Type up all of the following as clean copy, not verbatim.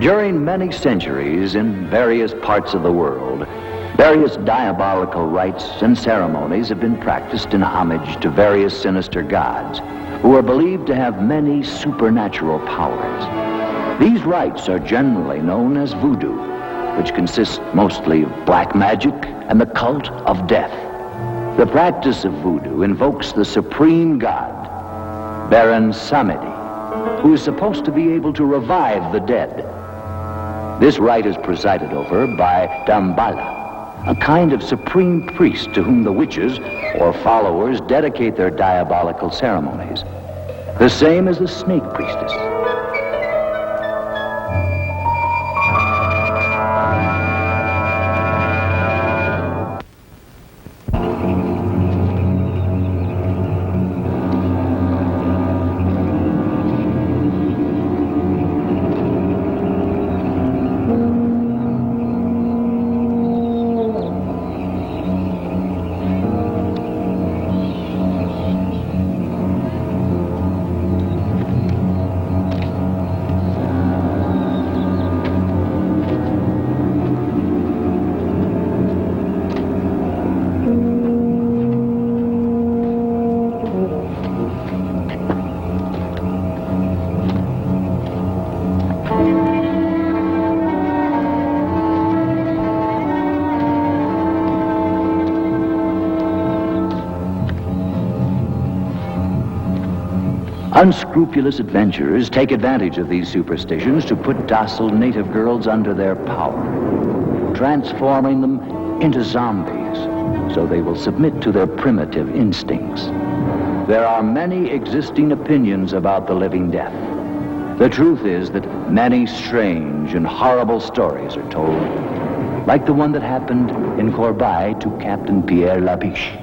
During many centuries in various parts of the world, various diabolical rites and ceremonies have been practiced in homage to various sinister gods who are believed to have many supernatural powers. These rites are generally known as voodoo, which consists mostly of black magic and the cult of death. The practice of voodoo invokes the supreme god, Baron Samedi, who is supposed to be able to revive the dead. This rite is presided over by Damballa, a kind of supreme priest to whom the witches or followers dedicate their diabolical ceremonies, the same as the snake priestess. Unscrupulous adventurers take advantage of these superstitions to put docile native girls under their power, transforming them into zombies so they will submit to their primitive instincts. There are many existing opinions about the living death. The truth is that many strange and horrible stories are told, like the one that happened in Corbeil to Captain Pierre Labiche.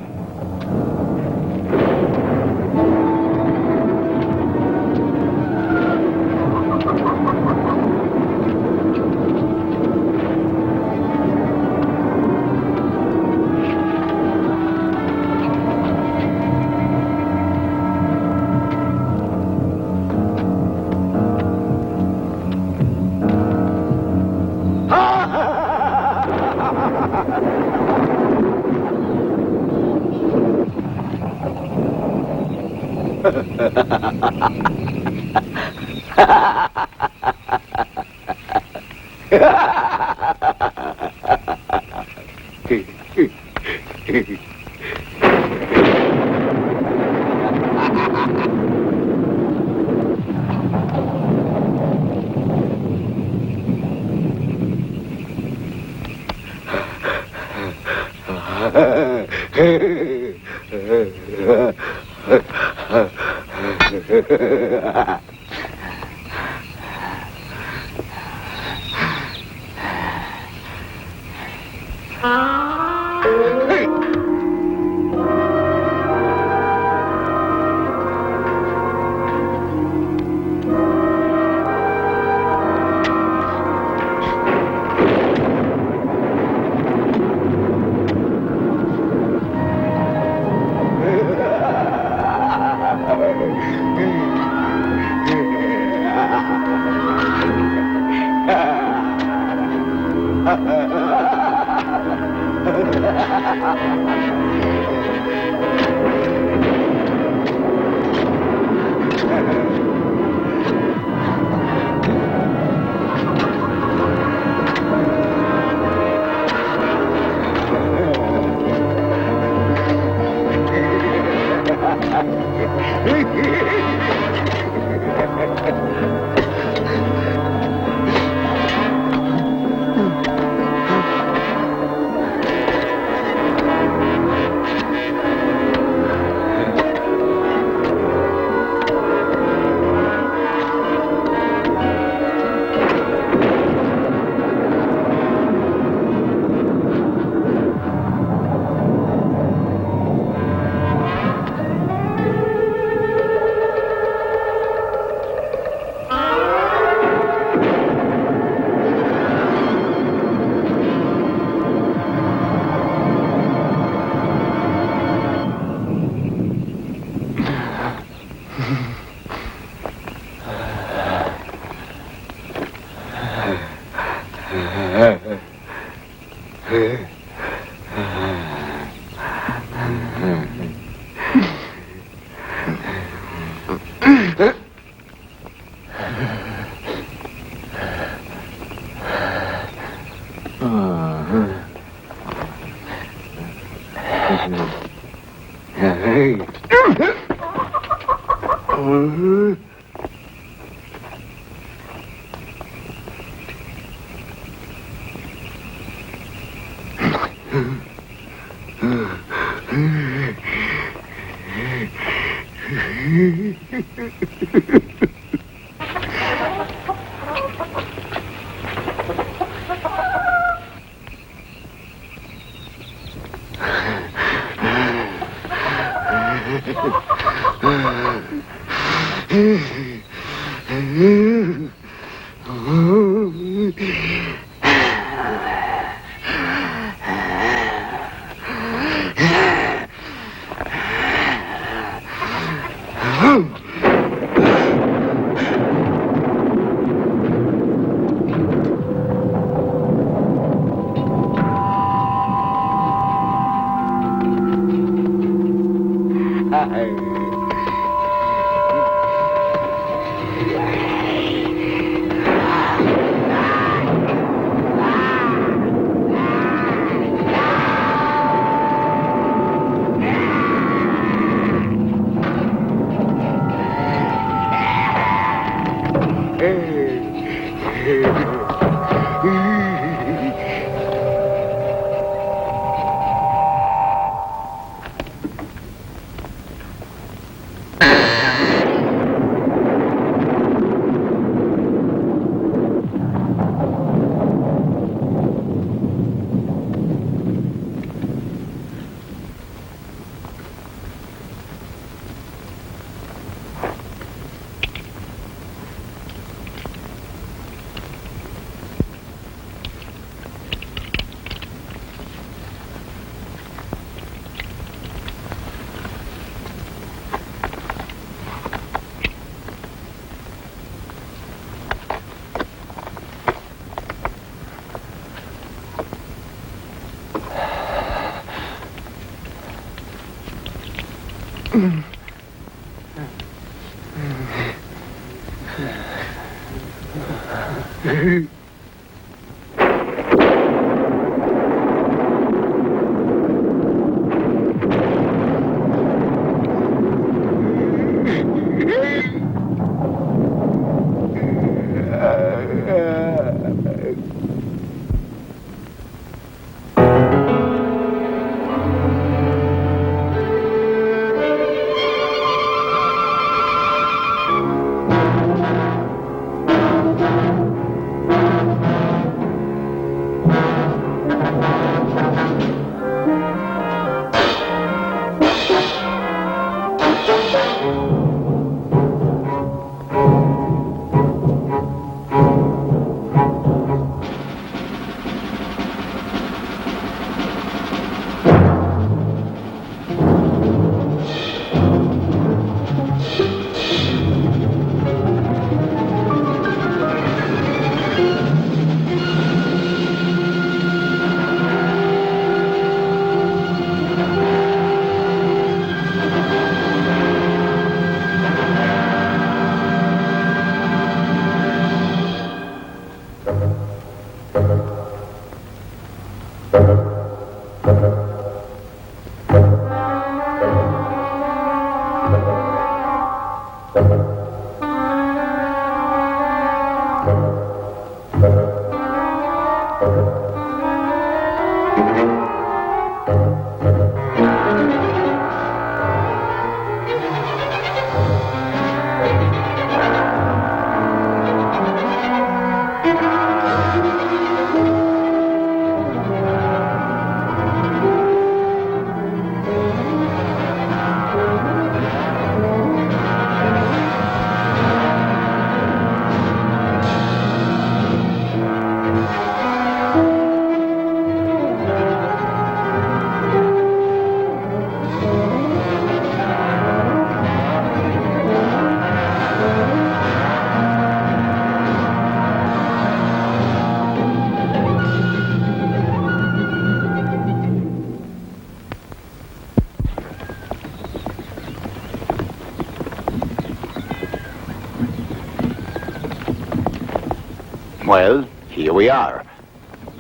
Well, here we are.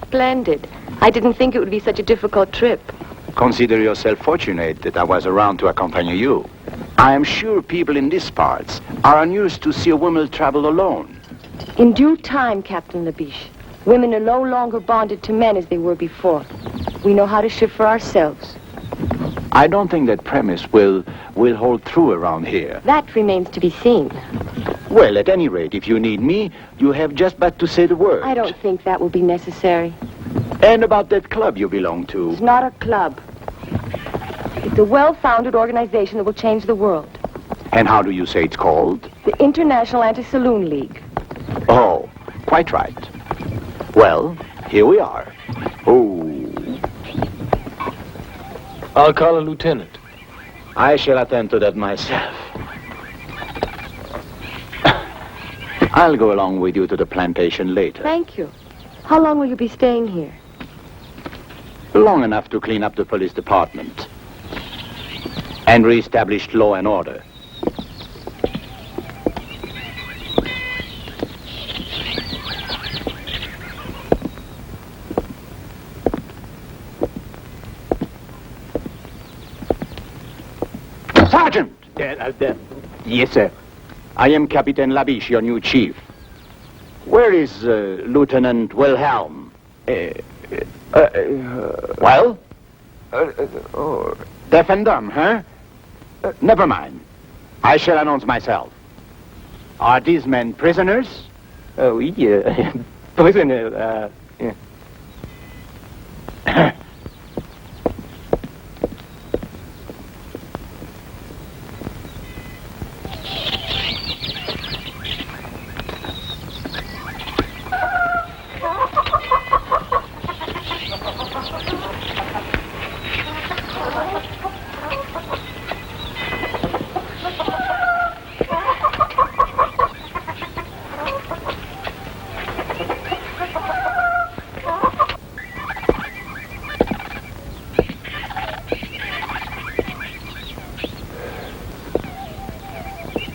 Splendid. I didn't think it would be such a difficult trip. Consider yourself fortunate that I was around to accompany you. I am sure people in these parts are unused to see a woman travel alone. In due time, Captain Labiche. Women are no longer bonded to men as they were before. We know how to shift for ourselves. I don't think that premise will hold true around here. That remains to be seen. Well, at any rate, if you need me, you have just but to say the word. I don't think that will be necessary. And about that club you belong to? It's not a club. It's a well-founded organization that will change the world. And how do you say it's called? The International Anti-Saloon League. Oh, quite right. Well, here we are. Oh. I'll call a lieutenant. I shall attend to that myself. I'll go along with you to the plantation later. Thank you. How long will you be staying here? Long enough to clean up the police department and reestablish law and order. Sergeant! Yes, sir. I am Captain Labiche, your new chief. Where is Lieutenant Wilhelm? Well? Deaf and dumb, huh? Never mind. I shall announce myself. Are these men prisoners? Oui, prisoner, yeah.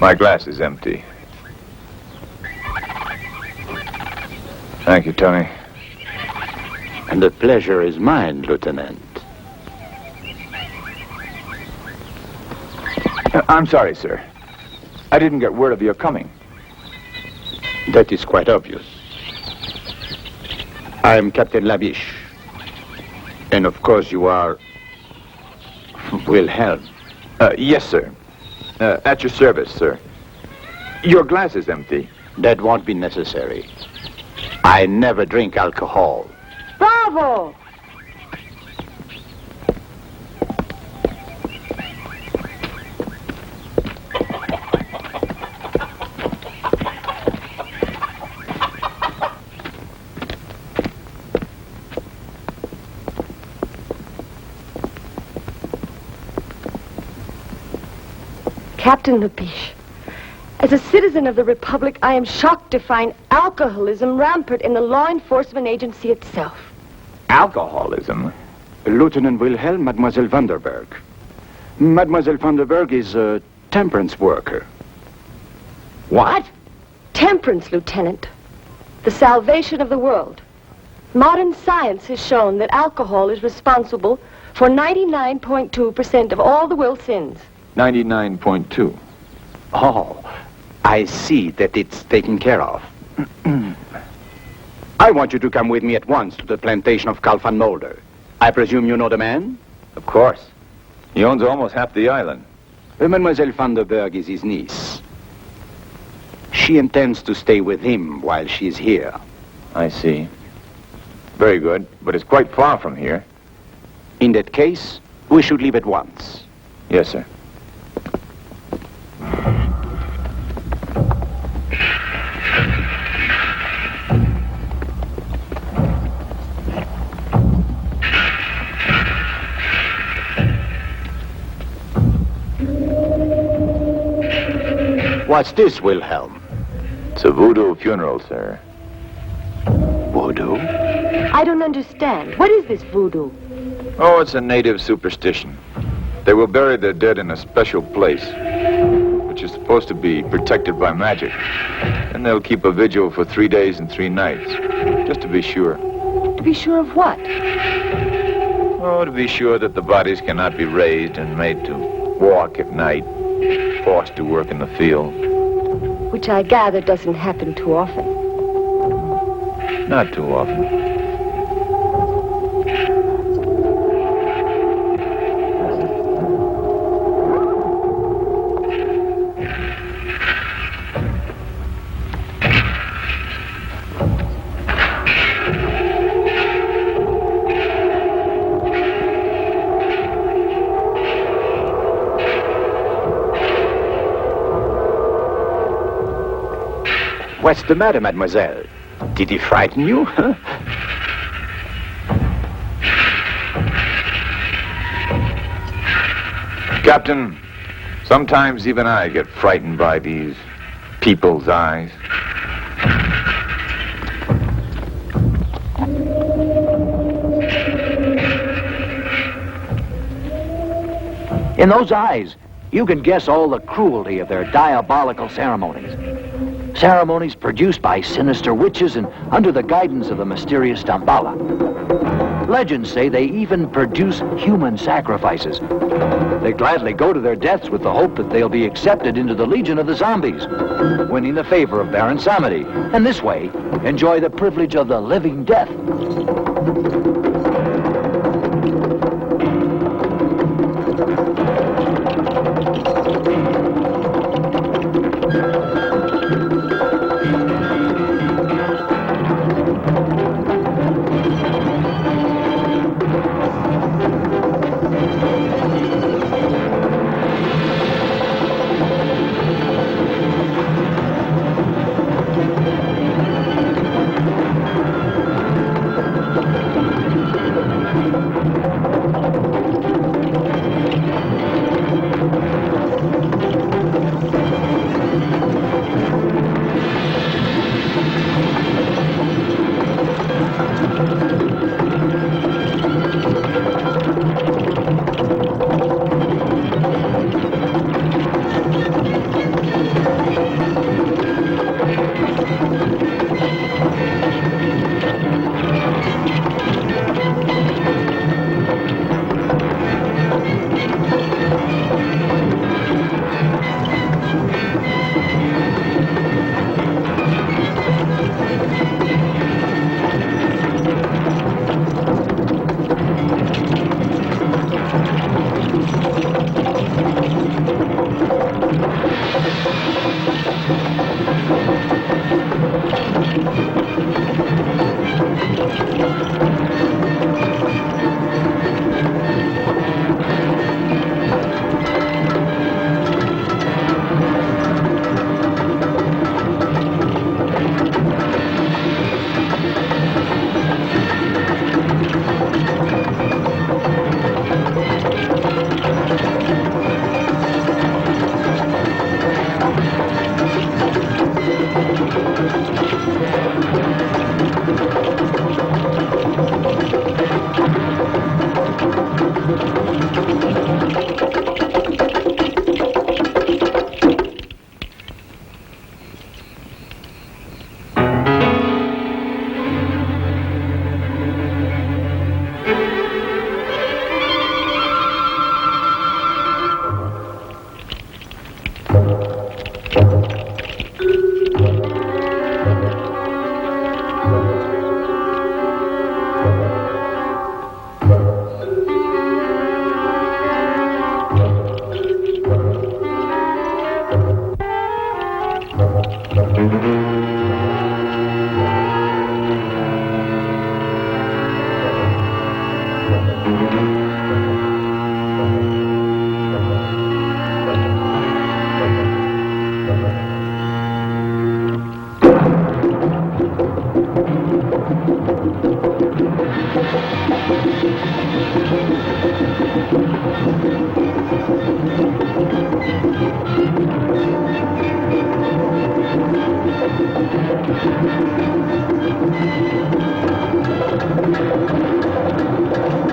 My glass is empty. Thank you, Tony. And the pleasure is mine, Lieutenant. I'm sorry, sir. I didn't get word of your coming. That is quite obvious. I am Captain Labiche. And of course you are Wilhelm. Yes, sir. At your service, sir. Your glass is empty. That won't be necessary. I never drink alcohol. Bravo! Captain Labiche, as a citizen of the Republic, I am shocked to find alcoholism rampant in the law enforcement agency itself. Alcoholism? Lieutenant Wilhelm, Mademoiselle Vanderberg. Mademoiselle Vanderberg is a temperance worker. What? Temperance, Lieutenant. The salvation of the world. Modern science has shown that alcohol is responsible for 99.2% of all the will sins. 99.2. Oh, I see that it's taken care of. I want you to come with me at once to the plantation of Carl van Mulder. I presume you know the man? Of course. He owns almost half the island. Mademoiselle Vanderberg is his niece. She intends to stay with him while she's here. I see. Very good, but it's quite far from here. In that case, we should leave at once. Yes, sir. What's this, Wilhelm? It's a voodoo funeral, sir. Voodoo? I don't understand. What is this voodoo? Oh, it's a native superstition. They will bury their dead in a special place, which is supposed to be protected by magic. And they'll keep a vigil for 3 days and 3 nights, just to be sure. To be sure of what? Oh, to be sure that the bodies cannot be raised and made to walk at night, forced to work in the field. Which I gather doesn't happen too often. Not too often. What's the matter, mademoiselle? Did he frighten you? Huh? Captain, sometimes even I get frightened by these people's eyes. In those eyes, you can guess all the cruelty of their diabolical ceremonies. Ceremonies produced by sinister witches and under the guidance of the mysterious Damballa. Legends say they even produce human sacrifices. They gladly go to their deaths with the hope that they'll be accepted into the legion of the zombies, winning the favor of Baron Samedi, and this way enjoy the privilege of the living death.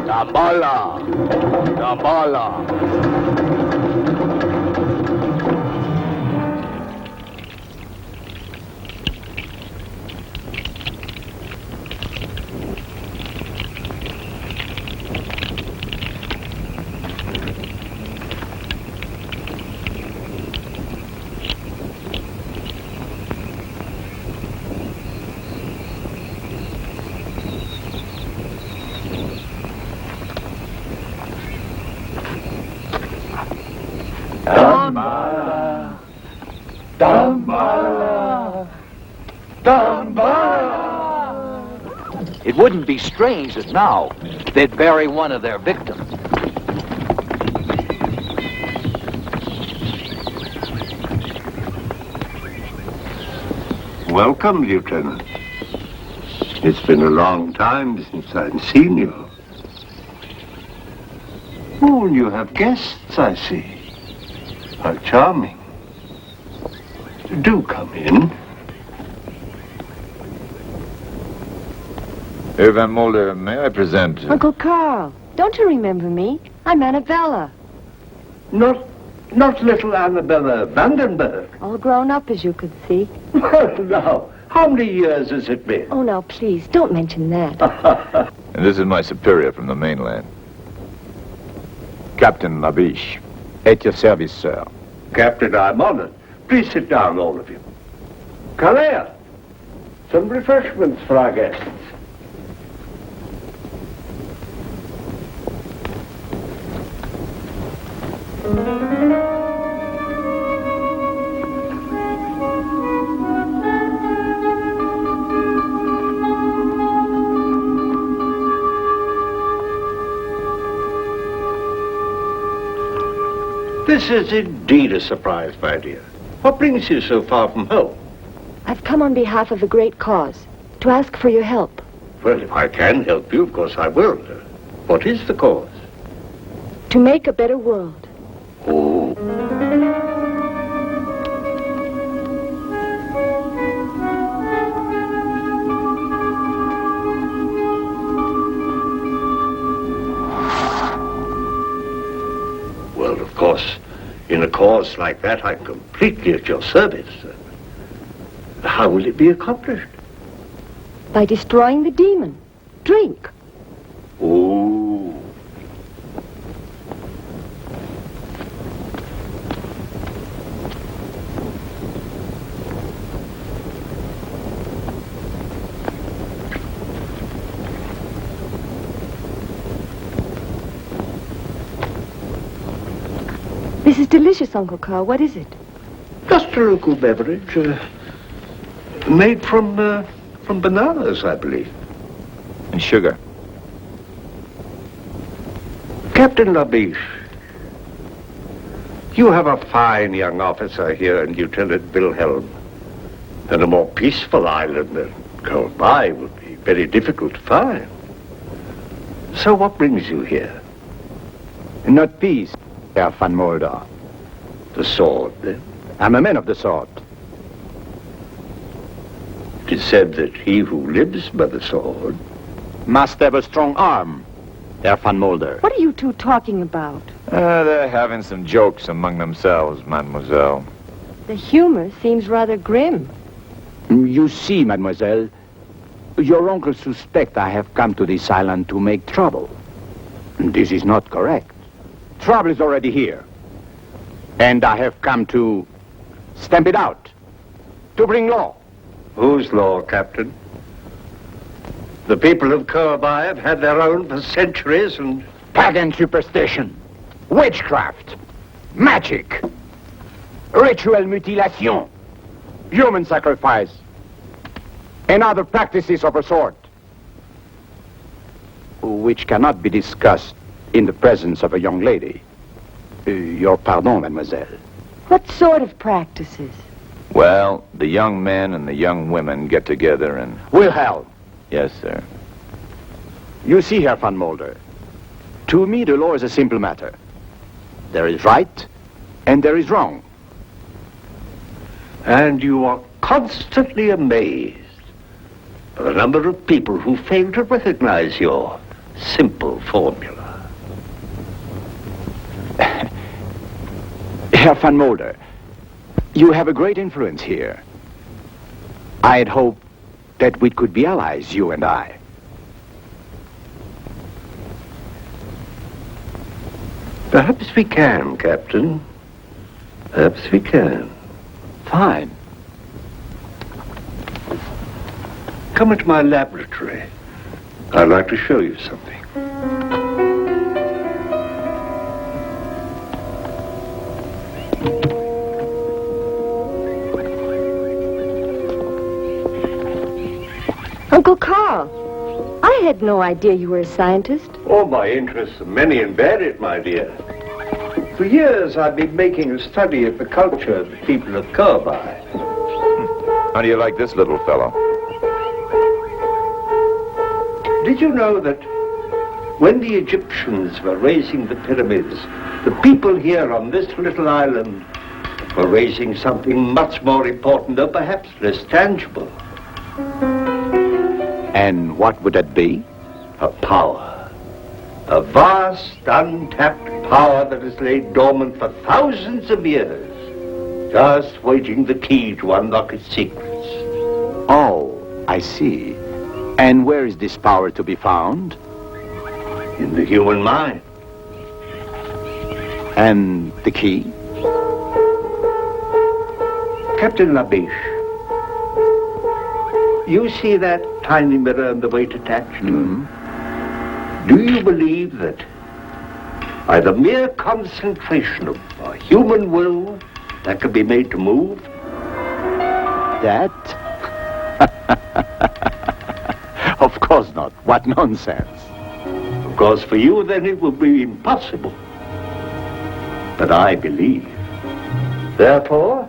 Damballa! Damballa! It wouldn't be strange that now they'd bury one of their victims. Welcome, Lieutenant. It's been a long time since I've seen you. Oh, you have guests, I see. How charming. Do come in. Herr Van Mulder, may I present... Uncle Carl, don't you remember me? I'm Annabella. Not little Annabella Vandenberg. All grown up, as you could see. Well, now, how many years has it been? Oh, now, please, don't mention that. And this is my superior from the mainland. Captain Labiche. At your service, sir. Captain, I'm honored. Please sit down, all of you. Calais, some refreshments for our guests. This is indeed a surprise, my dear. What brings you so far from home? I've come on behalf of a great cause, to ask for your help. Well, if I can help you, of course I will. What is the cause? To make a better world. Oh. Well, of course, in a cause like that, I'm completely at your service. How will it be accomplished? By destroying the demon. Drink. Oh. This is delicious, Uncle Carl. What is it? Just a local beverage, made from bananas, I believe. And sugar. Captain Labiche, you have a fine young officer here in Lieutenant Wilhelm, and a more peaceful island than Colby would be very difficult to find. So what brings you here? Not peace, Herr Van Mulder. The sword, then? I'm a man of the sword. It is said that he who lives by the sword... Must have a strong arm, Herr Van Mulder. What are you two talking about? They're having some jokes among themselves, mademoiselle. The humor seems rather grim. You see, mademoiselle, your uncle suspects I have come to this island to make trouble. This is not correct. Trouble is already here. And I have come to stamp it out, to bring law. Whose law, Captain? The people of Colby have had their own for centuries and... Pagan superstition, witchcraft, magic, ritual mutilation, human sacrifice, and other practices of a sort, which cannot be discussed in the presence of a young lady. Your pardon, mademoiselle. What sort of practices? Well, the young men and the young women get together and... Wilhelm, Yes, sir. you see, Herr Van Mulder, to me the law is a simple matter. There is right and there is wrong. And you are constantly amazed by the number of people who fail to recognize your simple formula. Herr Van Mulder, you have a great influence here. I had hoped that we could be allies, you and I. Perhaps we can, Captain. Perhaps we can. Fine. Come into my laboratory. I'd like to show you something. Uncle Carl, I had no idea you were a scientist. Oh, my interests are many and varied, my dear. For years, I've been making a study of the culture of the people of Kirby. How do you like this little fellow? Did you know that when the Egyptians were raising the pyramids, the people here on this little island were raising something much more important, though perhaps less tangible? And what would that be? A power. A vast, untapped power that has laid dormant for thousands of years, just waiting the key to unlock its secrets. Oh, I see. And where is this power to be found? In the human mind. And the key? Captain Labiche, you see that tiny mirror and the weight attached to it? Do you believe that by the mere concentration of a human will that can be made to move? That? Of course not. What nonsense. Of course, for you, then it would be impossible. But I believe. Therefore,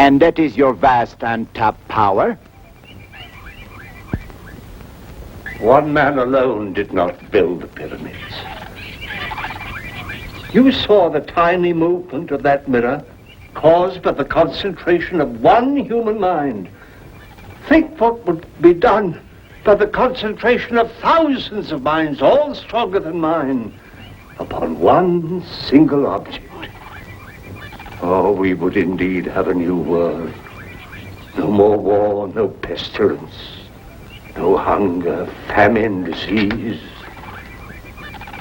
And that is your vast untapped power? one man alone did not build the pyramids. You saw the tiny movement of that mirror caused by the concentration of one human mind. Think what would be done by the concentration of thousands of minds, all stronger than mine, upon one single object. Oh, we would indeed have a new world. No more war, no pestilence, no hunger, famine, disease.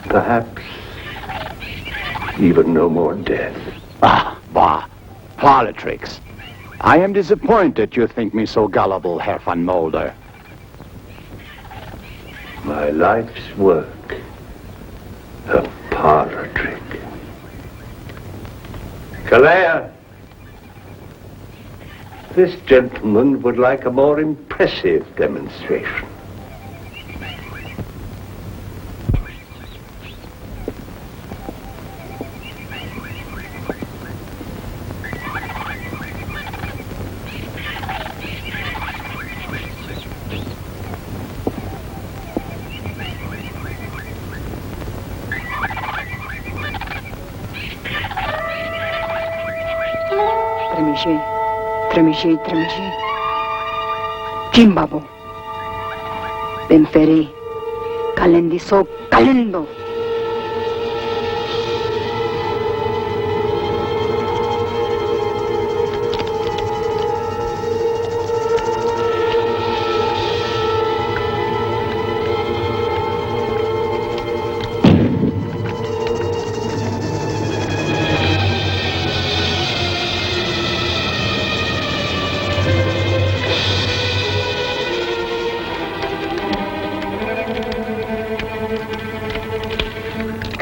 Perhaps even no more death. Ah, bah. Politics. I am disappointed you think me so gullible, Herr van Mulder. My life's work, a parlor trick. Calais, this gentleman would like a more impressive demonstration. Tremigi. Kimbabo. Benferi. Kalendiso kalendo.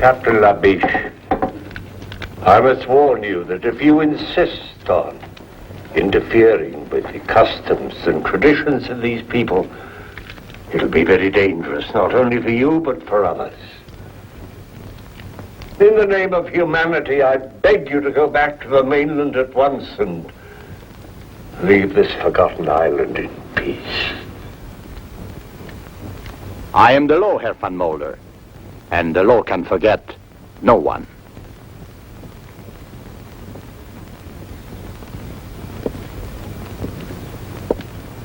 Captain Labiche, I must warn you that if you insist on interfering with the customs and traditions of these people, it'll be very dangerous, not only for you, but for others. In the name of humanity, I beg you to go back to the mainland at once and leave this forgotten island in peace. I am the law, Herr van Mulder. And the law can forget no one.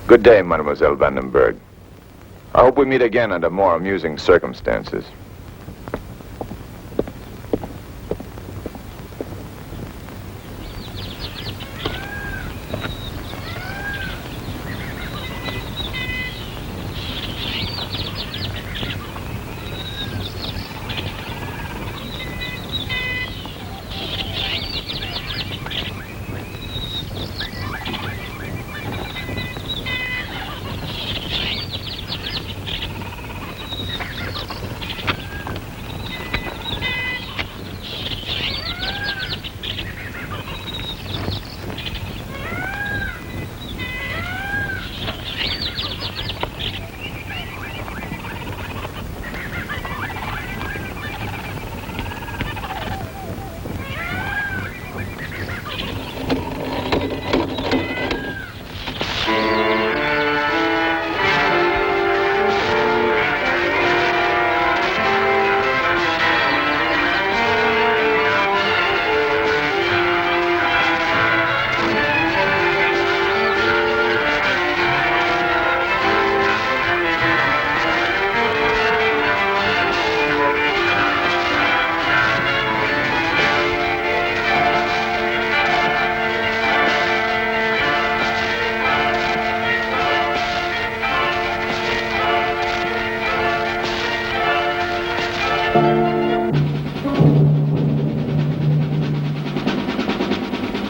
Good day, Mademoiselle Vandenberg. I hope we meet again under more amusing circumstances.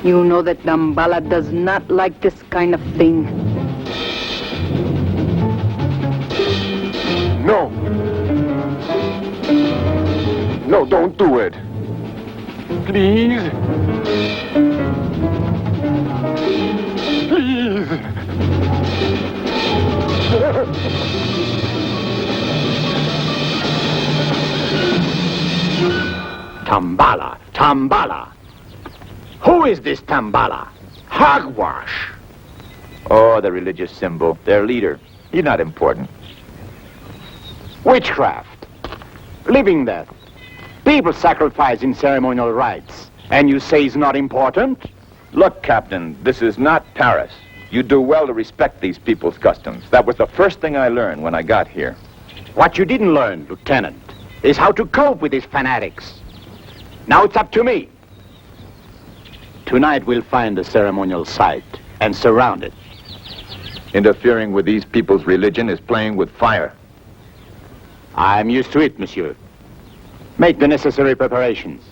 You know that Damballa does not like this kind of thing. No! No, don't do it. Please. Please. Tambala, Tambala. Who is this Tambala? Hogwash. Oh, the religious symbol. Their leader. He's not important. Witchcraft. Living death. People sacrifice in ceremonial rites. And you say it's not important? Look, Captain, this is not Paris. You do well to respect these people's customs. That was the first thing I learned when I got here. What you didn't learn, Lieutenant, is how to cope with these fanatics. Now it's up to me. Tonight we'll find the ceremonial site and surround it. Interfering with these people's religion is playing with fire. I'm used to it, monsieur. Make the necessary preparations.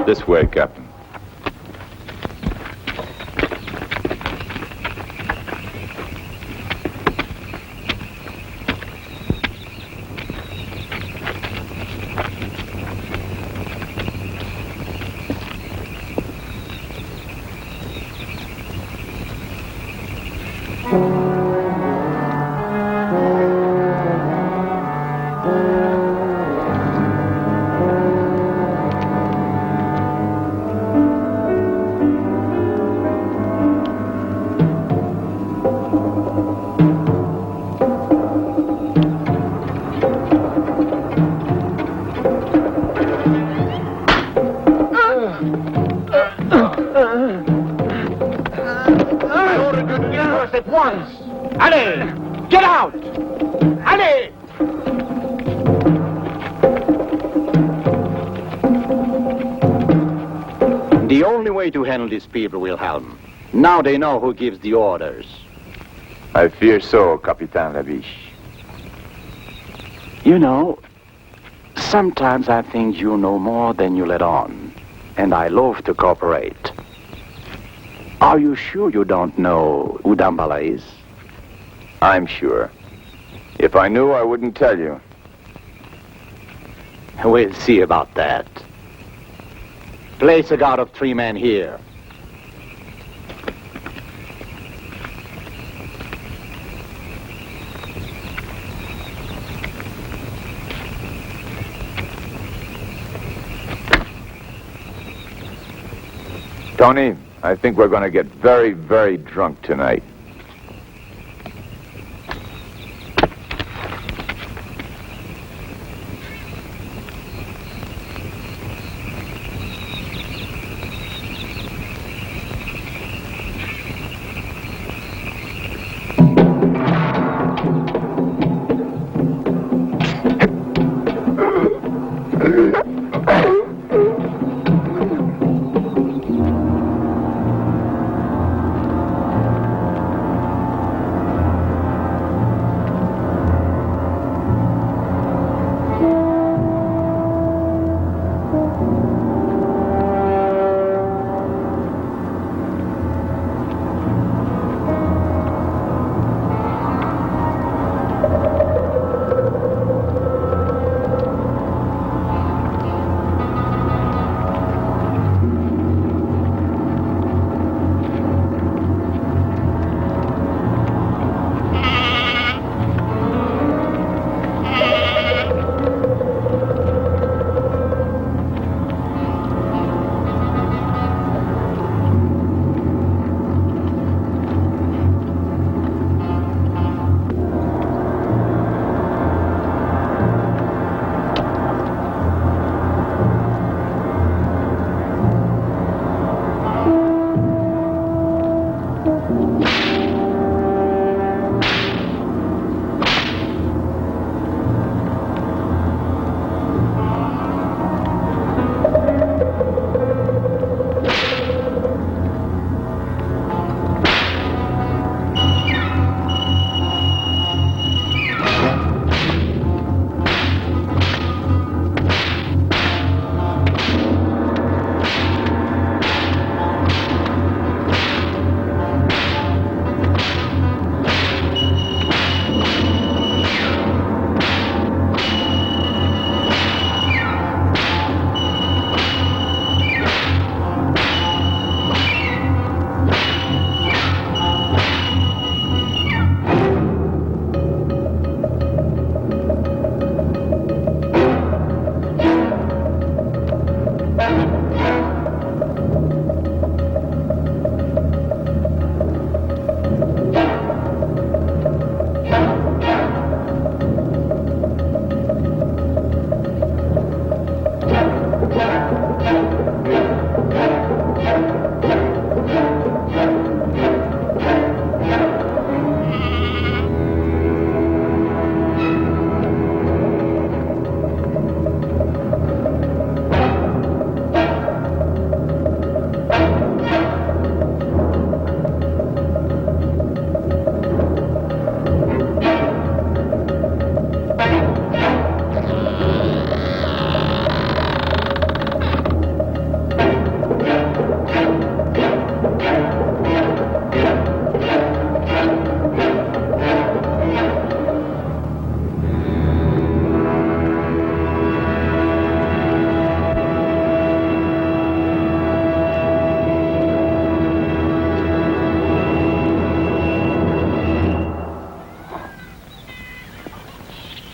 This way, Captain. At once! Allez! Get out! Allez! The only way to handle these people, Wilhelm. Now they know who gives the orders. I fear so, Capitan Labiche. You know, sometimes I think you know more than you let on. And I love to cooperate. Are you sure you don't know who Damballa is? I'm sure. If I knew, I wouldn't tell you. We'll see about that. Place a guard of 3 men here. Tony, I think we're going to get very, very drunk tonight.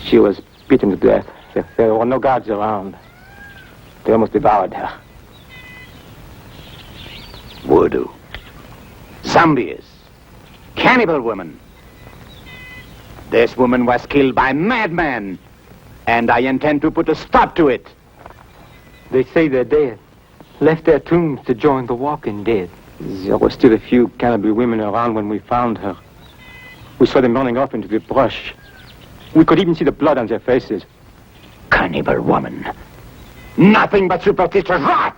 She was beaten to death. There were no guards around. They almost devoured her. Voodoo. Zombies. Cannibal women. This woman was killed by madmen, and I intend to put a stop to it. They say they're dead. Left their tombs to join the walking dead. There were still a few cannibal women around when we found her. We saw them running off into the brush. We could even see the blood on their faces. Cannibal woman. Nothing but superstitious rot!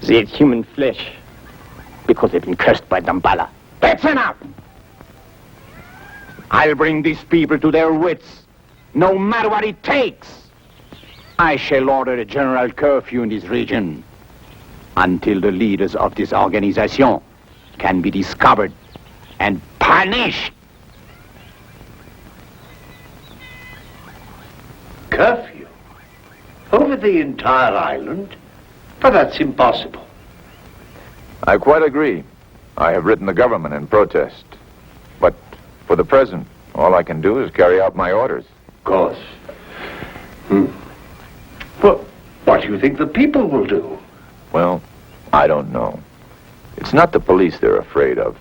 They ate human flesh because they've been cursed by Damballa. That's enough! I'll bring these people to their wits, no matter what it takes. I shall order a general curfew in this region until the leaders of this organization can be discovered and punished. Curfew? Over the entire island? But that's impossible. I quite agree. I have written the government in protest. But for the present, all I can do is carry out my orders. Of course. Well, what do you think the people will do? Well, I don't know. It's not the police they're afraid of.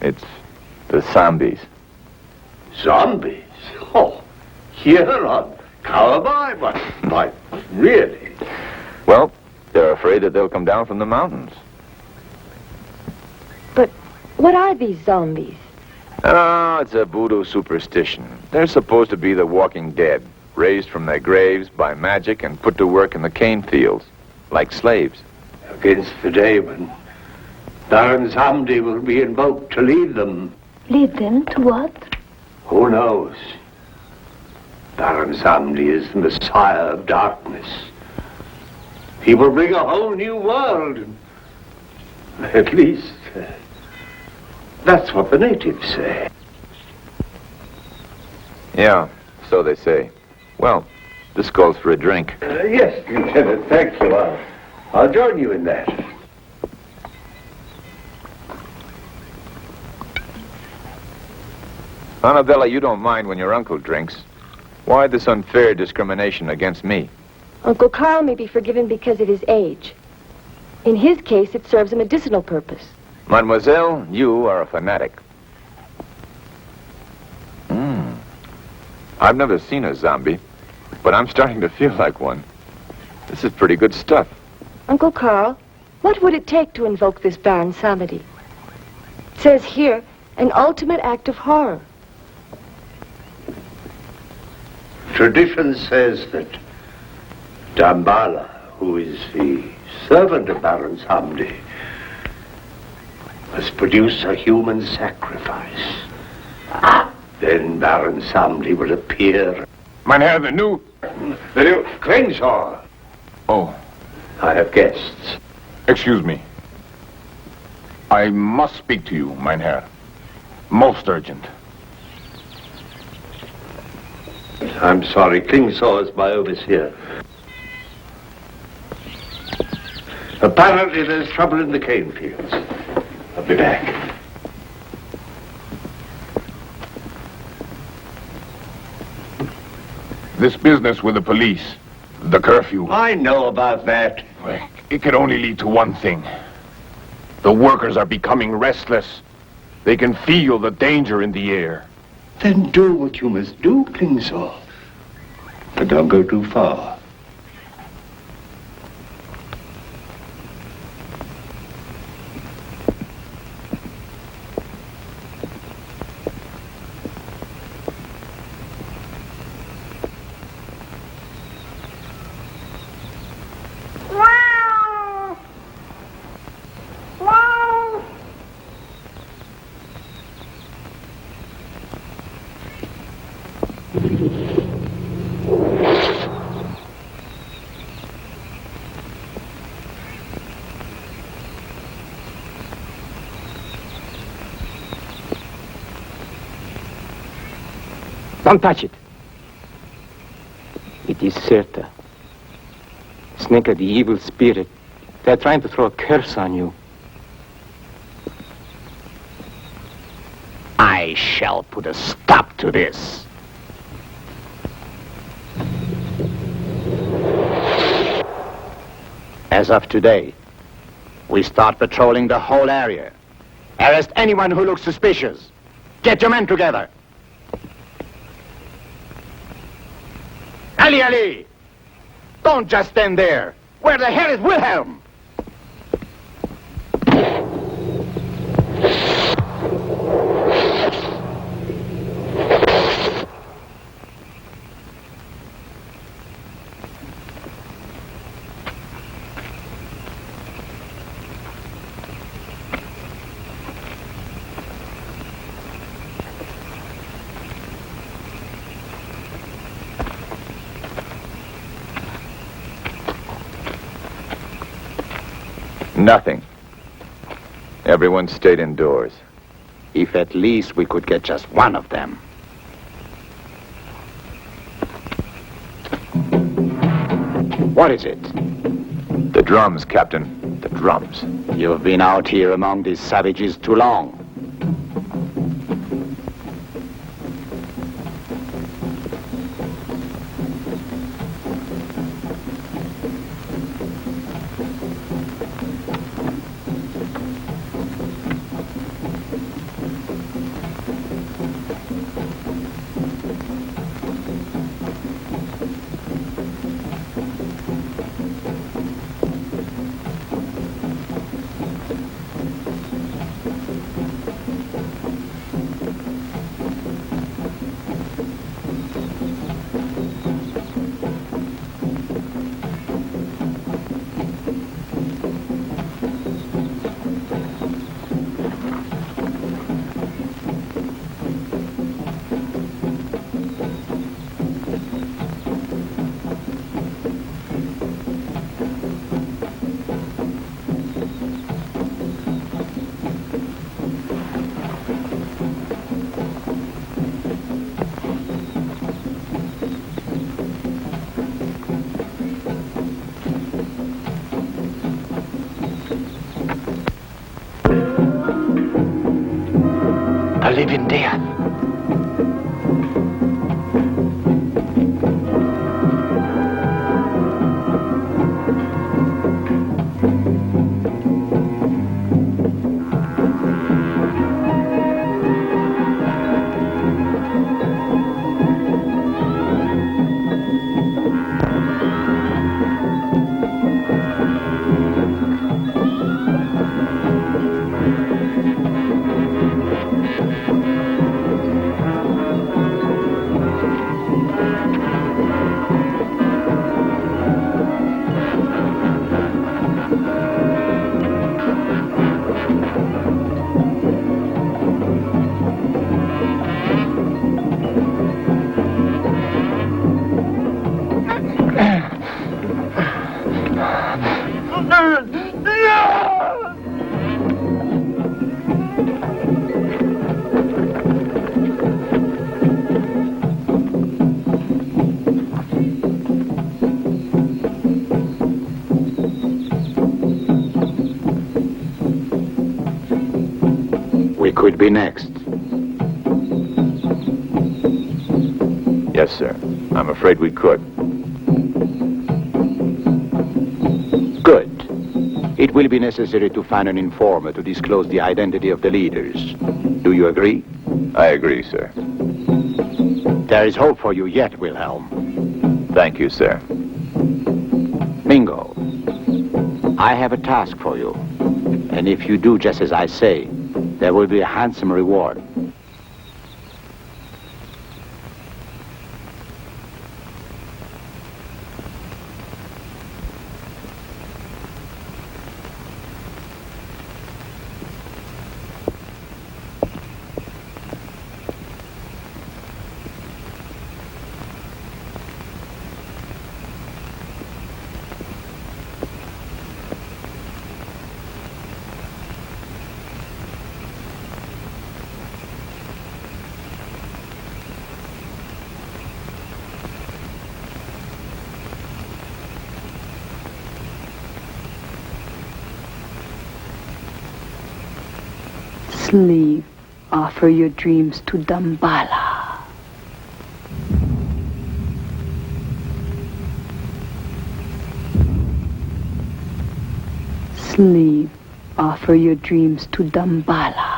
It's the zombies. Zombies? Oh, here on Kauai, but really? Well, they're afraid that they'll come down from the mountains. But what are these zombies? Oh, it's a voodoo superstition. They're supposed to be the walking dead, raised from their graves by magic and put to work in the cane fields, like slaves. Against the demon, Baron Samedi will be invoked to lead them. Lead them to what? Who knows? Baron Samedi is the Messiah of darkness. He will bring a whole new world. At least, that's what the natives say. Yeah, so they say. Well, this calls for a drink. Yes, Lieutenant, thank you. I'll join you in that. Annabella, you don't mind when your uncle drinks. Why this unfair discrimination against me? Uncle Carl may be forgiven because of his age. In his case, it serves a medicinal purpose. Mademoiselle, you are a fanatic. I've never seen a zombie, but I'm starting to feel like one. This is pretty good stuff. Uncle Carl, what would it take to invoke this Baron Samedi? It says here, an ultimate act of horror. Tradition says that Dambala, who is the servant of Baron Samedi, must produce a human sacrifice. Then Baron Samedi will appear. Mein Herr, the new Crenshaw. Oh, I have guests. excuse me. I must speak to you, mein Herr. Most urgent. I'm sorry, Klingsaw is my overseer. Apparently there's trouble in the cane fields. I'll be back. This business with the police, the curfew, I know about that. it could only lead to one thing. The workers are becoming restless. They can feel the danger in the air. Then do what you must do, Klingsaw. But don't go too far. Don't touch it. It is Serta. Sneka, the evil spirit. They're trying to throw a curse on you. I shall put a stop to this. As of today, we start patrolling the whole area. Arrest anyone who looks suspicious. Get your men together. Ali! Don't just stand there. Where the hell is Wilhelm? Nothing. Everyone stayed indoors. If at least we could get just one of them. What is it? The drums, Captain. The drums. You've been out here among these savages too long. We could be next. Yes, sir. I'm afraid we could. Good. It will be necessary to find an informer to disclose the identity of the leaders. Do you agree? I agree, sir. There is hope for you yet, Wilhelm. Thank you, sir. Mingo, I have a task for you. And if you do just as I say, there will be a handsome reward. Slave, offer your dreams to Damballa. Slave, offer your dreams to Damballa.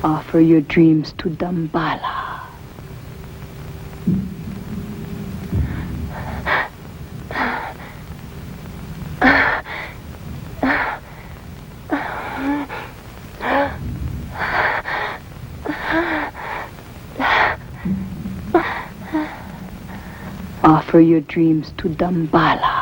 Offer your dreams to Damballa. Offer your dreams to Damballa.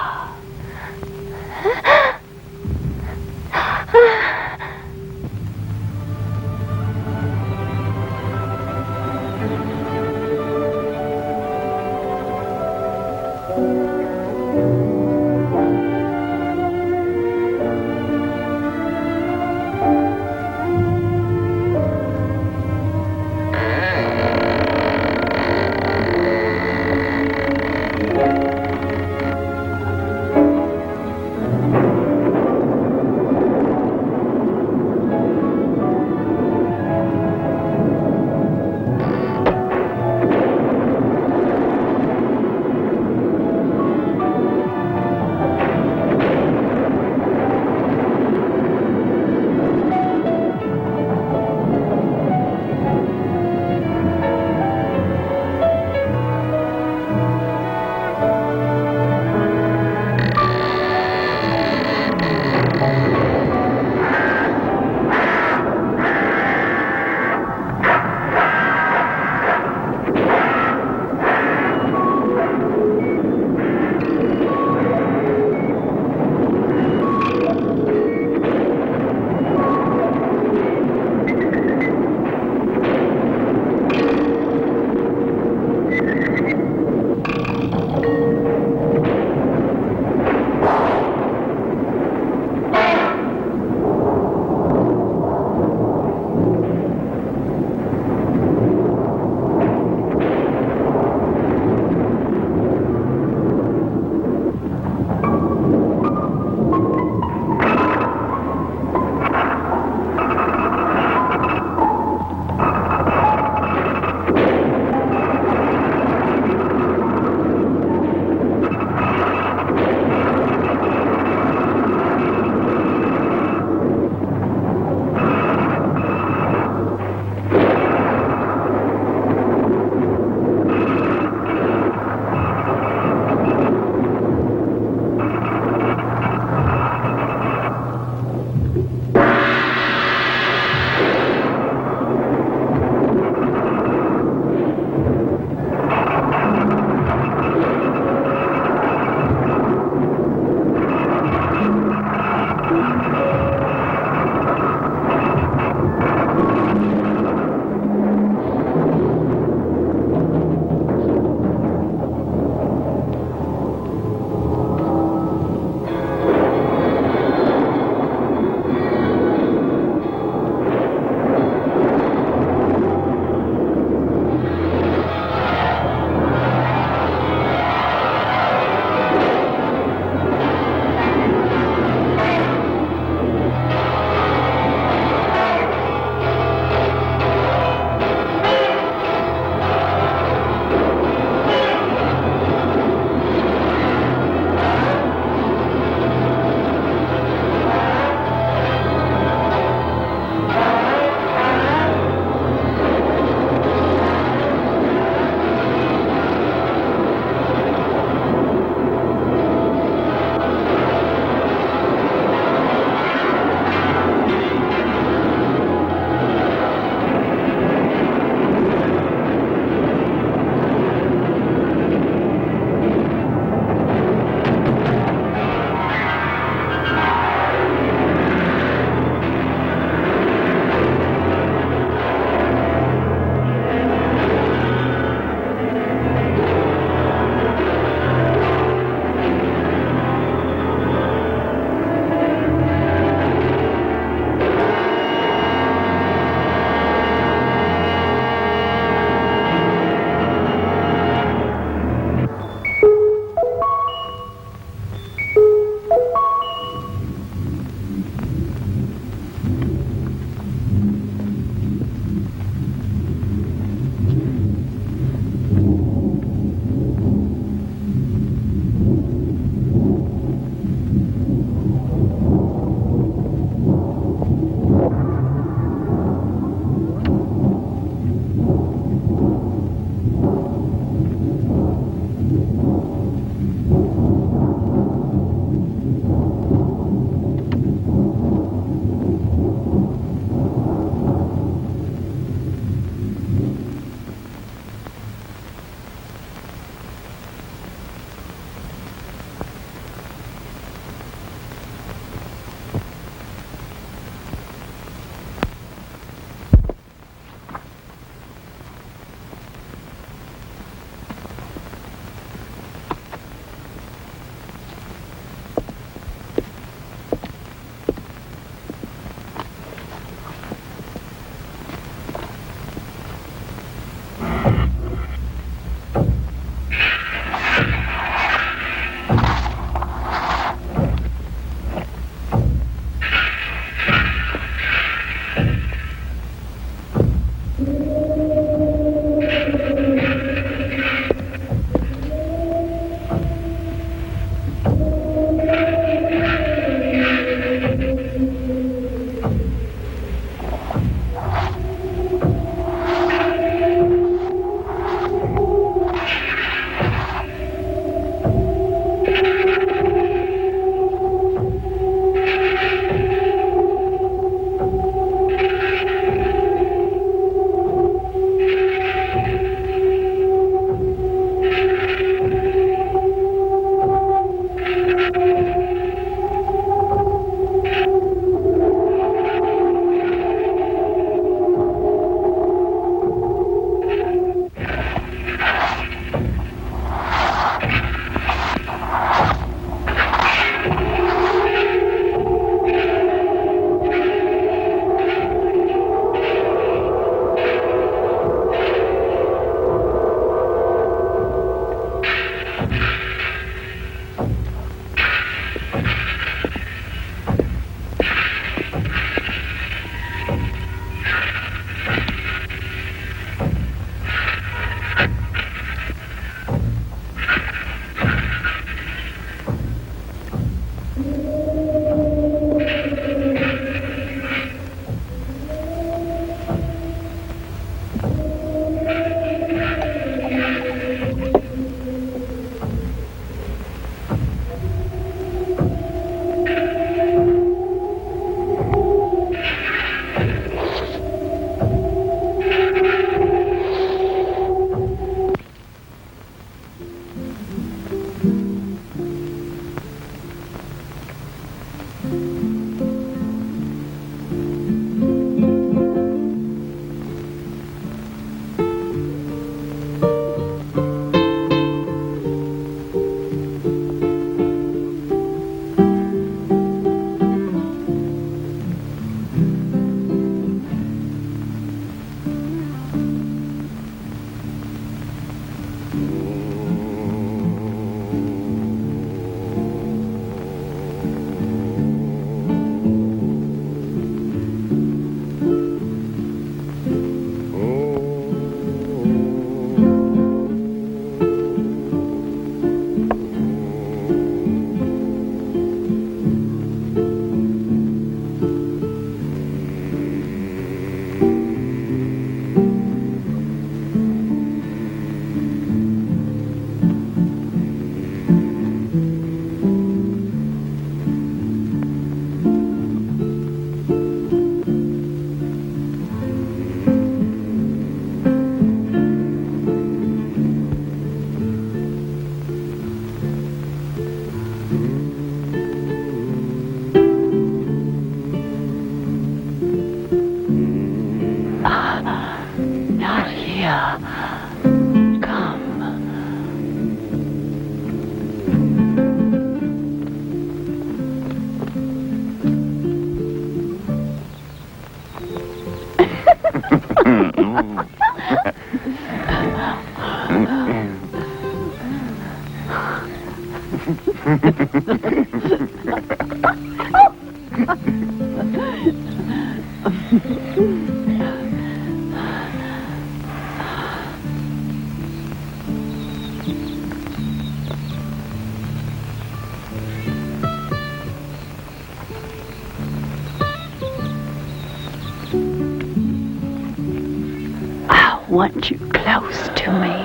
I want you close to me.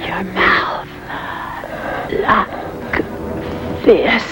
Your mouth like this.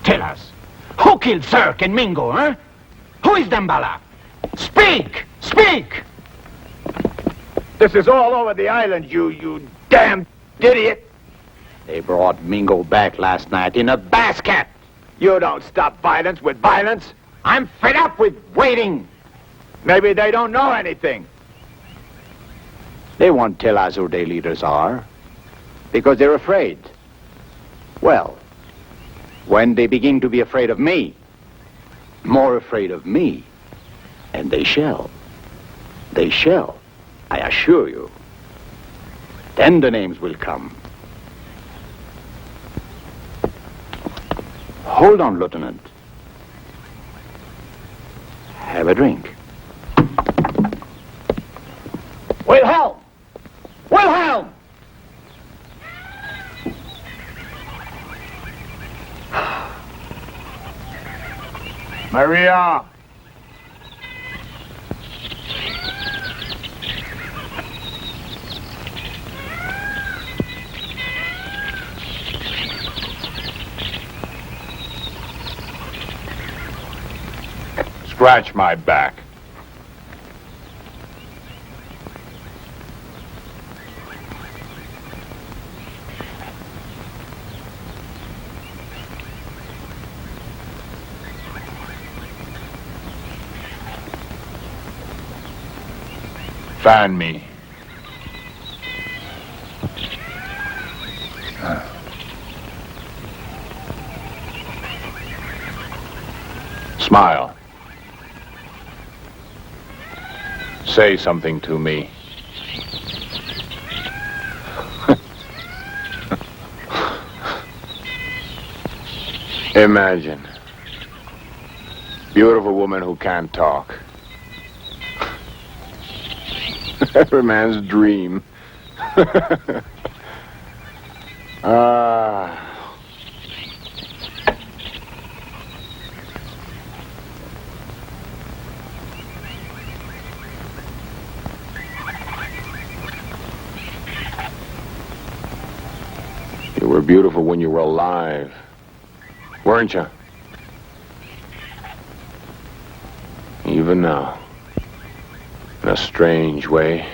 Tell us, who killed Cirque and Mingo, huh? Who is Damballa? Speak! Speak! This is all over the island, you damn idiot! They brought Mingo back last night in a basket. You don't stop violence with violence. I'm fed up with waiting. Maybe they don't know anything. They won't tell us who their leaders are, because they're afraid. Well, when they begin to be afraid of me, more afraid of me, and they shall, I assure you, then the names will come. Hold on, Lieutenant. Have a drink. Wilhelm! Wilhelm! Maria! Scratch my back. Fan me. Smile. Say something to me. Imagine. Beautiful woman who can't talk. Every man's dream. You were beautiful when you were alive, weren't you? Even now, in a strange way.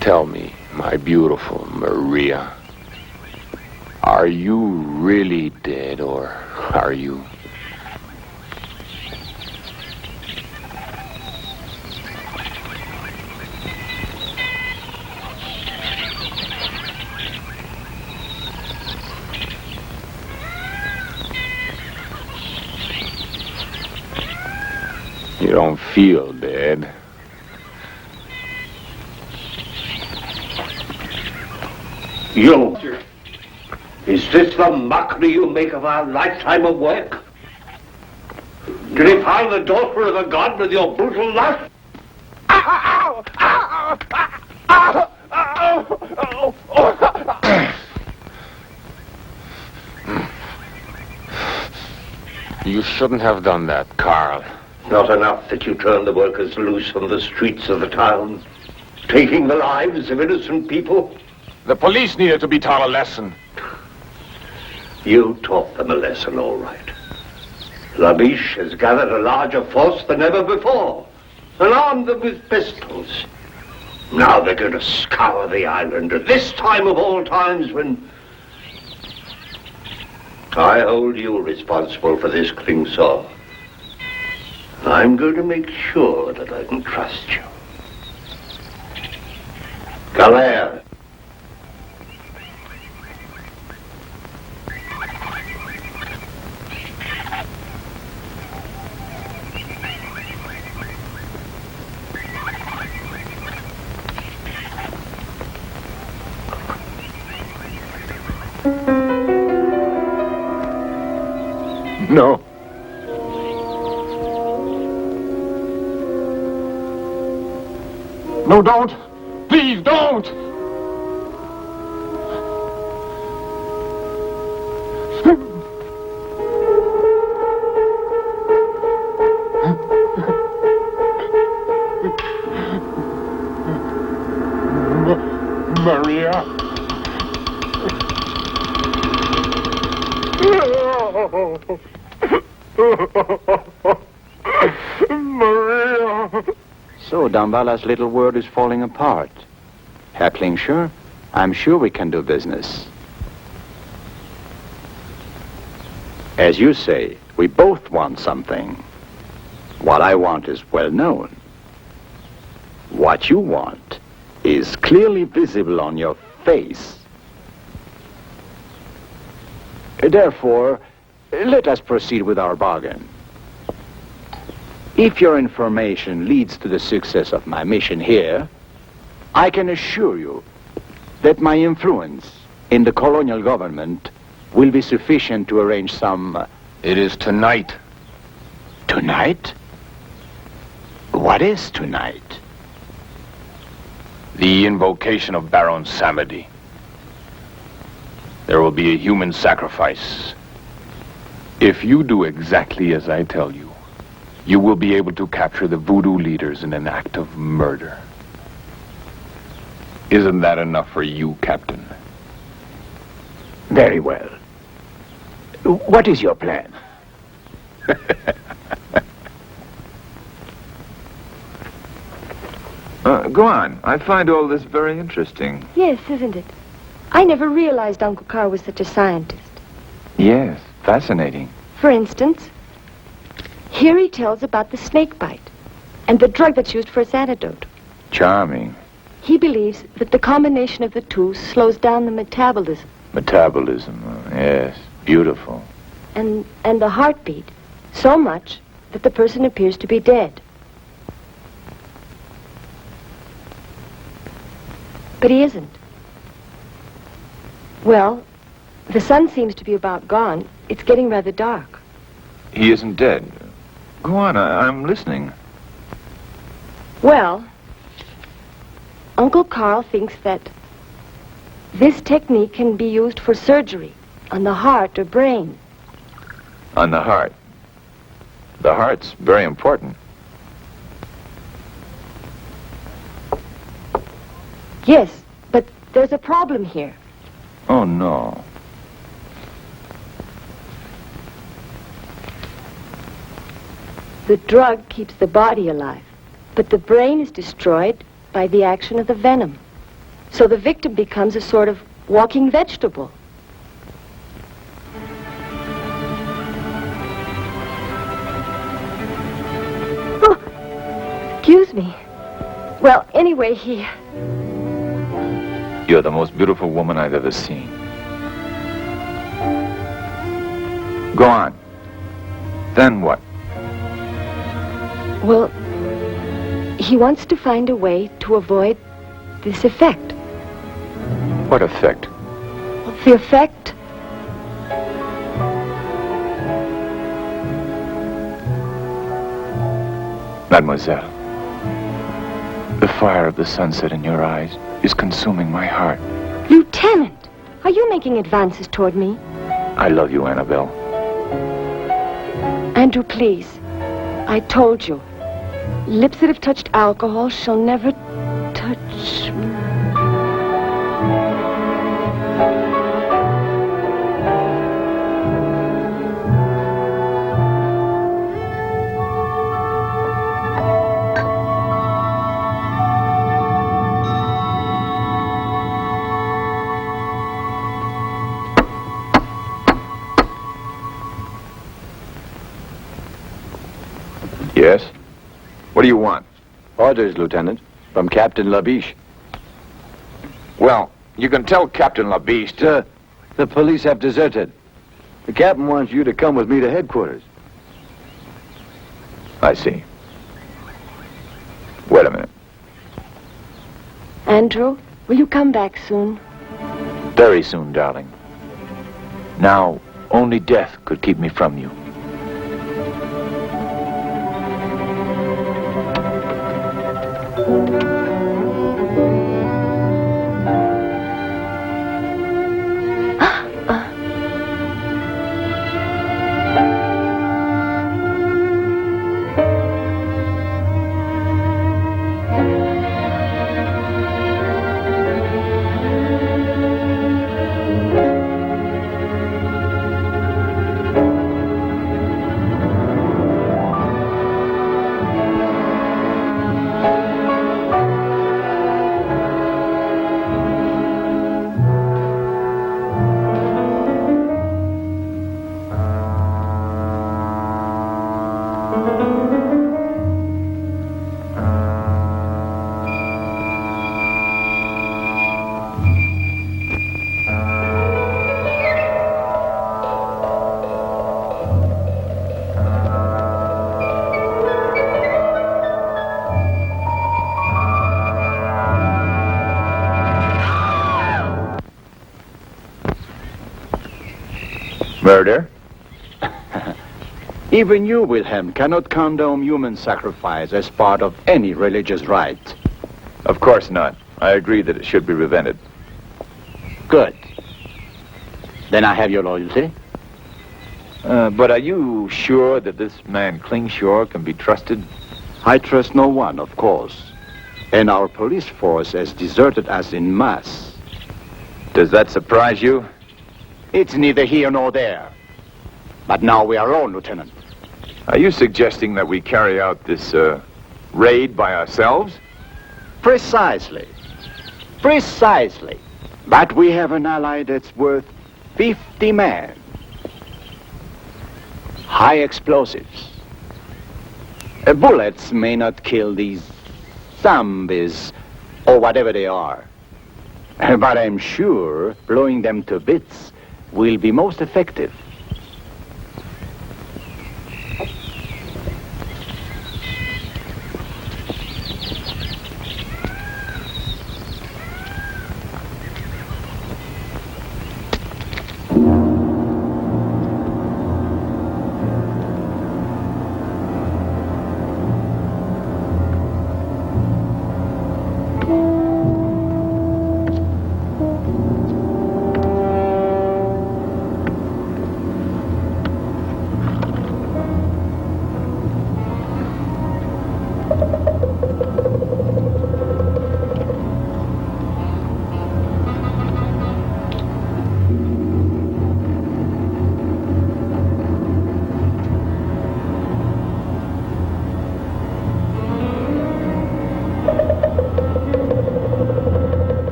Tell me, my beautiful Maria, are you really dead, or are you? You don't feel dead. You! Is this the mockery you make of our lifetime of work? To defile the daughter of a god with your brutal lust? Ow! Ow! Ow! Ow! Ow! You shouldn't have done that, Carl. Not enough that you turned the workers loose on the streets of the town, taking the lives of innocent people? The police needed to be taught a lesson. You taught them a lesson, all right. Labiche has gathered a larger force than ever before, and armed them with pistols. Now they're going to scour the island at this time of all times when I hold you responsible for this Klingsor. I'm going to make sure that I can trust you. Galère. No. No, don't. Please, don't. Maria. Maria. So Dambala's little world is falling apart. Herr Klingsor, I'm sure we can do business. As you say, we both want something. What I want is well known. What you want is clearly visible on your face. Therefore, let us proceed with our bargain. If your information leads to the success of my mission here, I can assure you that my influence in the colonial government will be sufficient to arrange some... It is tonight. Tonight? What is tonight? The invocation of Baron Samedi. There will be a human sacrifice. If you do exactly as I tell you, you will be able to capture the voodoo leaders in an act of murder. Isn't that enough for you, Captain? Very well. What is your plan? Go on. I find all this very interesting. Yes, isn't it? I never realized Uncle Carl was such a scientist. Yes, fascinating. For instance, here he tells about the snake bite and the drug that's used for its antidote. Charming. He believes that the combination of the two slows down the metabolism Metabolism, yes, beautiful. and the heartbeat so much that the person appears to be dead. But he isn't. Well, the sun seems to be about gone. It's getting rather dark. He isn't dead. Go on, I'm listening. Well, Uncle Carl thinks that this technique can be used for surgery on the heart or brain. On the heart. The heart's very important. Yes, but there's a problem here. Oh, no. The drug keeps the body alive, but the brain is destroyed by the action of the venom. So the victim becomes a sort of walking vegetable. Oh, excuse me. Well, anyway, You're the most beautiful woman I've ever seen. Go on. Then what? Well, he wants to find a way to avoid this effect. What effect? The effect? Mademoiselle, the fire of the sunset in your eyes is consuming my heart. Lieutenant, are you making advances toward me? I love you, Annabelle. Andrew, please. I told you. Lips that have touched alcohol shall never touch me. Yes? What do you want? Orders, Lieutenant, from Captain Labiche. Well, you can tell Captain Labiche to... Sir, the police have deserted. The captain wants you to come with me to headquarters. I see. Wait a minute. Andrew, will you come back soon? Very soon, darling. Now, only death could keep me from you. Murder? Even you, Wilhelm, cannot condone human sacrifice as part of any religious rite. Of course not. I agree that it should be prevented. Good. Then I have your loyalty. But are you sure that this man Klingshore can be trusted? I trust no one, of course. And our police force has deserted us en masse. Does that surprise you? It's neither here nor there. But now we are alone, Lieutenant. Are you suggesting that we carry out this, raid by ourselves? Precisely. Precisely. But we have an ally that's worth 50 men. high explosives. Bullets may not kill these zombies, or whatever they are. But I'm sure blowing them to bits will be most effective.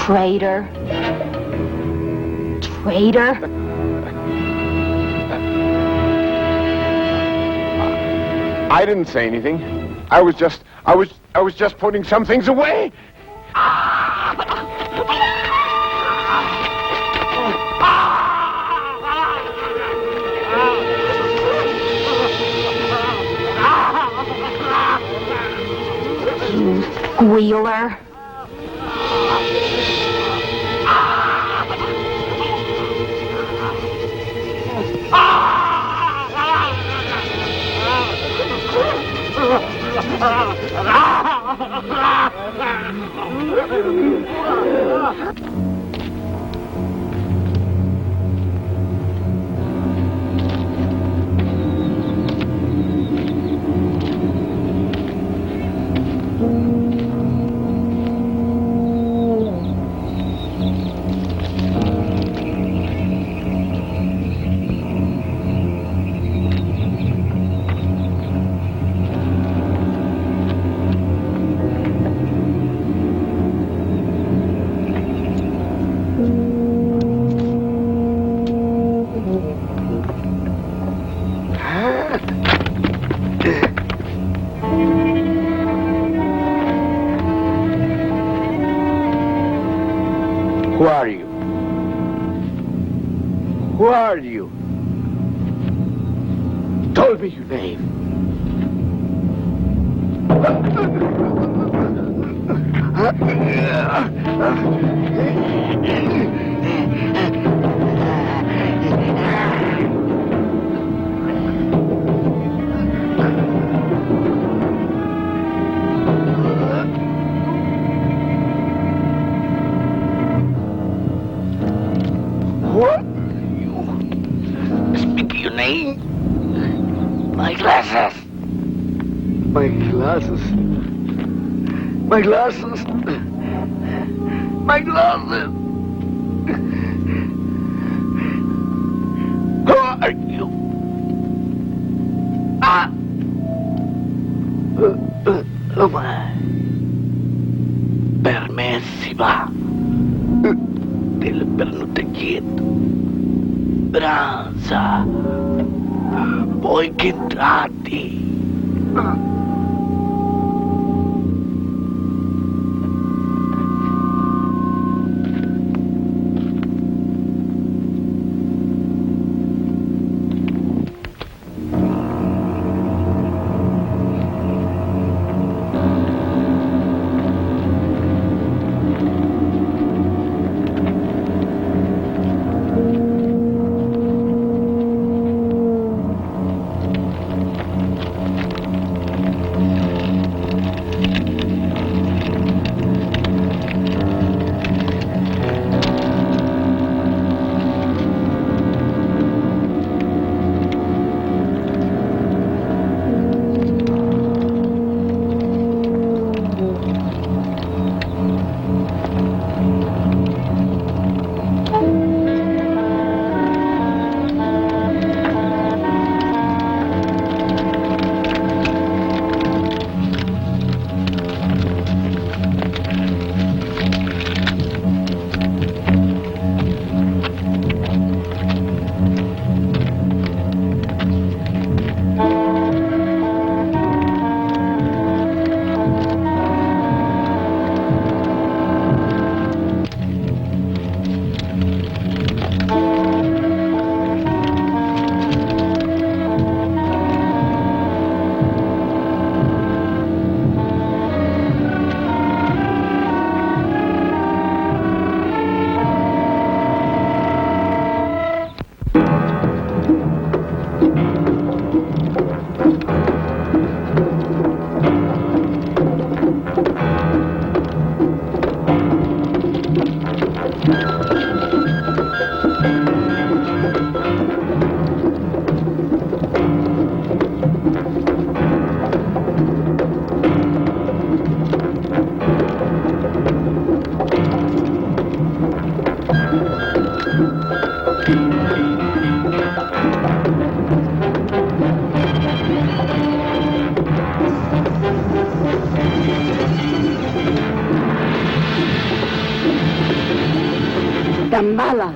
Traitor. Traitor. I didn't say anything. I was just putting some things away. You squealer. Who are you? Who are you? Tell me your name. What? Speak your name. My glasses. My glasses. My glasses. My glasses. Who are you? Ah. Permessiva del pernutegit. Branza. Poi che tratti. Damballa.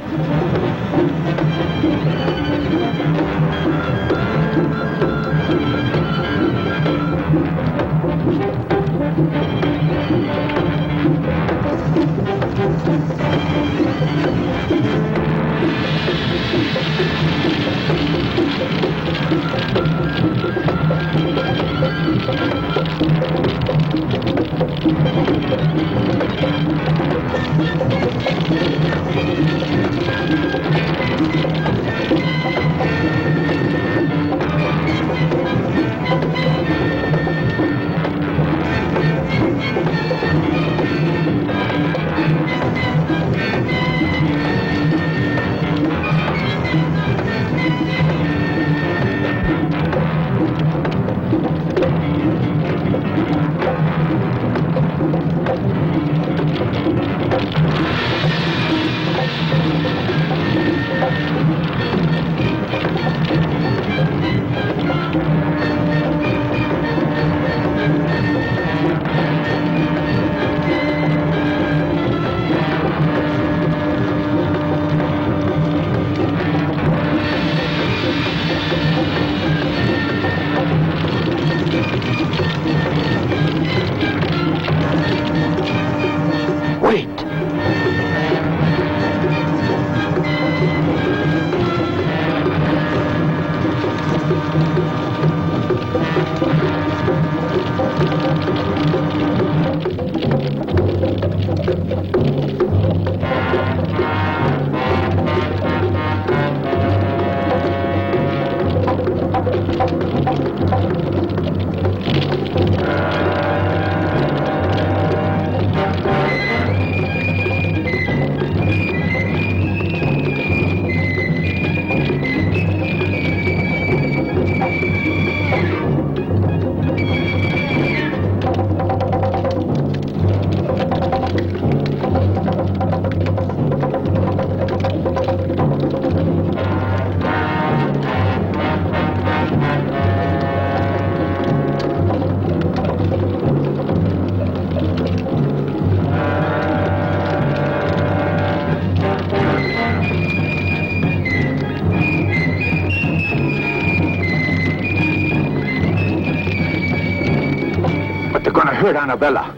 They're gonna hurt Annabella.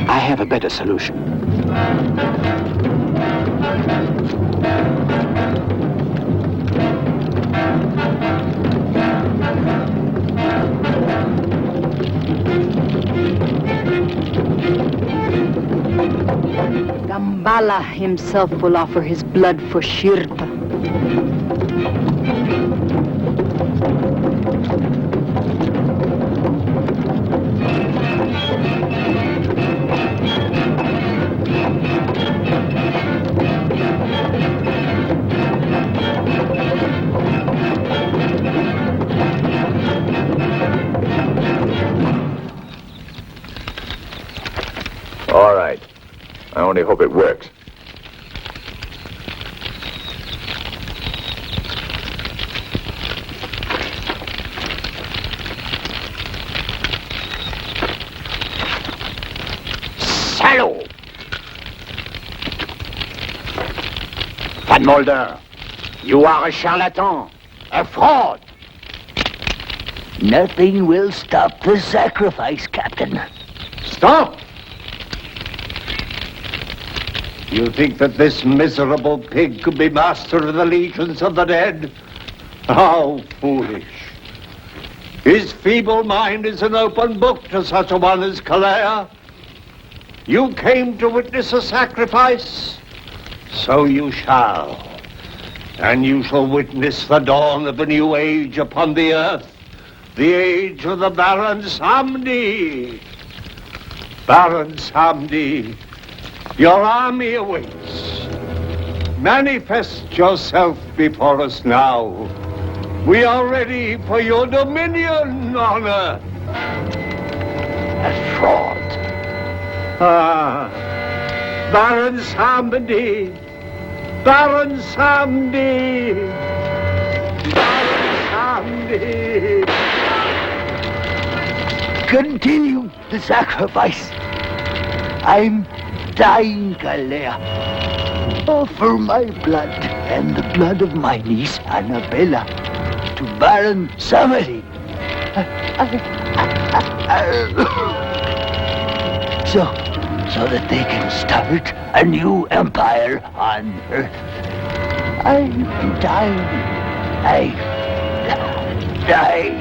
I have a better solution. Damballa himself will offer his blood for Shirta. All right. I only hope it works. Salaud! Van Mulder, you are a charlatan, a fraud. Nothing will stop the sacrifice, Captain. Stop! You think that this miserable pig could be master of the legions of the dead? How foolish. His feeble mind is an open book to such a one as Kalea. You came to witness a sacrifice, so you shall. And you shall witness the dawn of a new age upon the earth. The age of the Baron Samedi. Baron Samedi, your army awaits. Manifest yourself before us now. We are ready for your dominion on earth. A fraud. Ah, Baron Samedi. Baron Samedi. Baron Samedi. Continue the sacrifice. I'm dying, Galea. Offer my blood and the blood of my niece, Annabella, to Baron Samedi. So that they can start a new empire on Earth. I'm dying. I die.